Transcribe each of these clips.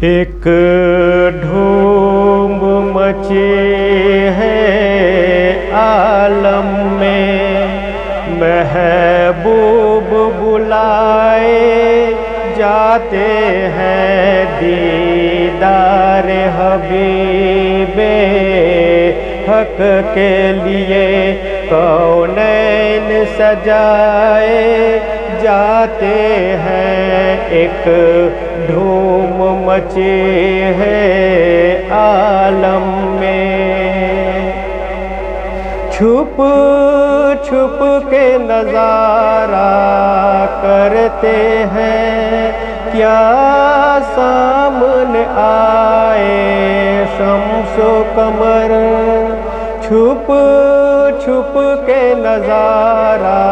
ایک دھوم مچی ہے عالم میں، محبوب بلائے جاتے ہیں دیدار حبیب حق کے لیے، کونین سجائے جاتے ہیں، ایک دھوم مچی ہے عالم میں۔ چھپ چھپ کے نظارہ کرتے ہیں، کیا سامنے آئے شمس و قمر، چھپ چھپ کے نظارہ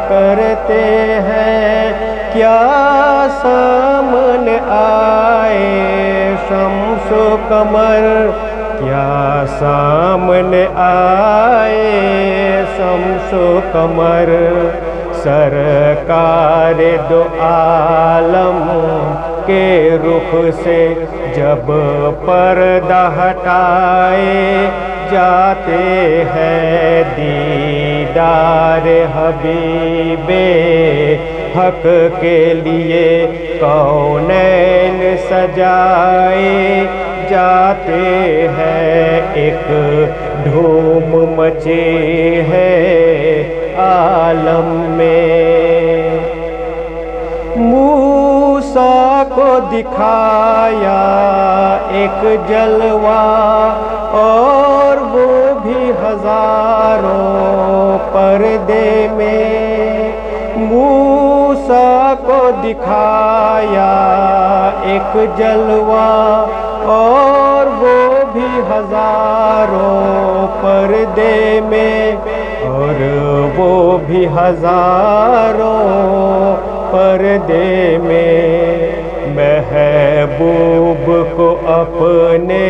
کرتے ہیں، کیا سامنے آئے شمس و قمر، کیا سامنے آئے شمس و قمر، سرکار دو عالم کے رخ سے جب پردہ ہٹائے جاتے ہیں، دیدار حبیب حق کے لیے کونین سجائے جاتے ہیں، ایک دھوم مچی ہے عالم میں۔ موسیٰ کو دکھایا ایک جلوہ، اور وہ بھی ہزاروں پردے میں، موسیٰ کو دکھایا ایک جلوہ، اور وہ بھی ہزاروں پردے میں، اور وہ بھی ہزاروں پردے میں، محبوب کو اپنے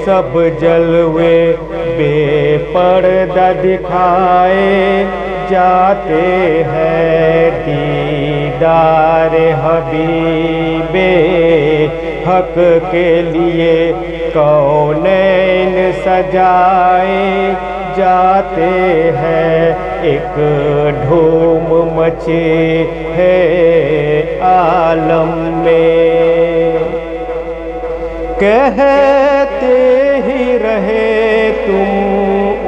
سب جلوے بے پردہ دکھائے جاتے ہیں، دیدار حبیب حق کے لیے کونین سجائے جاتے ہیں، ایک دھوم مچی ہے عالم میں۔ کہتے ہی رہے تم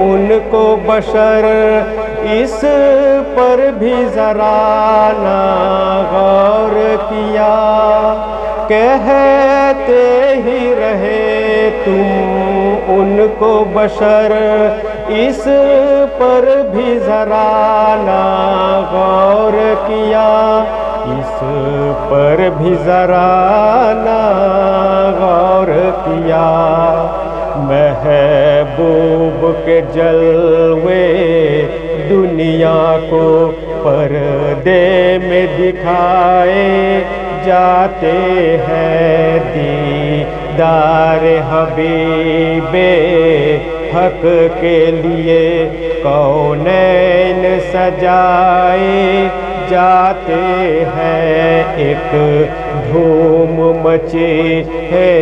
ان کو بشر، اس پر بھی ذرا نہ غور کیا، کہتے ہی رہے تم ان کو بشر، اس پر بھی ذرا نہ غور کیا، اس پر بھی ذرا نہ غور کیا، محبوب کے جلوے دنیا کو پردے میں دکھائے جاتے ہیں، دیدار حبیب حق کے لیے کونین سجائے جاتے ہیں، ایک دھوم مچی ہے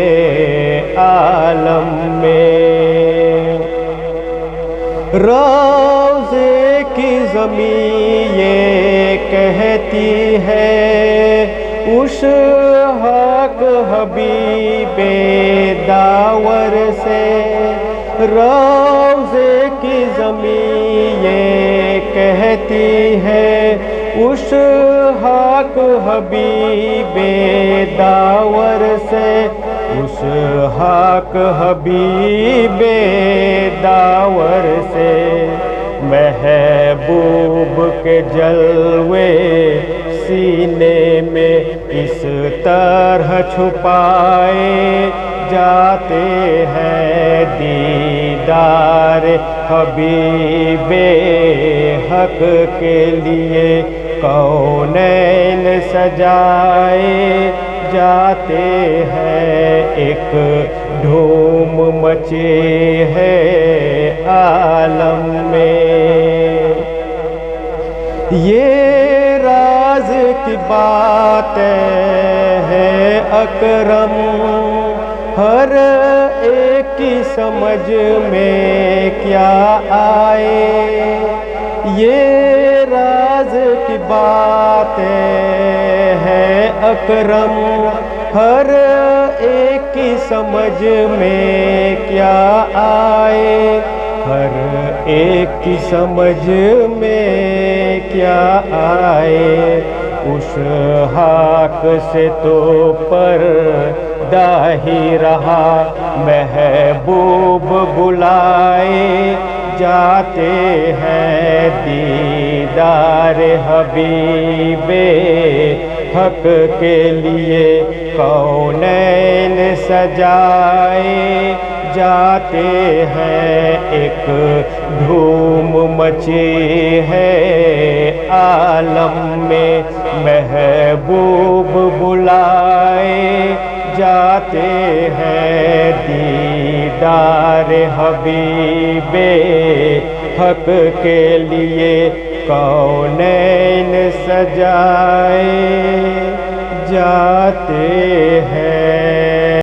عالم میں۔ روضے کی زمین یہ کہتی ہے، اشہاق حبیب داور سے، روضے کی زمین یہ کہتی ہے، اشہاق حبیب داور سے، اشہاق حبیب داور سے، محبوب کے جلوے سینے میں اس طرح چھپائے جاتے ہیں، دیدار حبیب حق کے لیے کونین سجائے جاتے ہیں، ایک دھوم مچی ہے عالم میں۔ یہ راز کی باتیں ہیں اکرم ہر ایک کی سمجھ میں کیا آئے یہ راز کی باتیں ہیں اکرم ہر ایک کی سمجھ میں کیا آئے ہر ایک کی سمجھ میں کیا آئے اس حق سے تو پردہ ہی رہا محبوب بلائے جاتے ہیں دیدار حبیب حق کے لیے کونین سجائے جاتے ہیں ایک دھوم مچی ہے عالم میں محبوب بلائے جاتے ہیں دیدار حبیب حق کے لیے کونین سجائے جاتے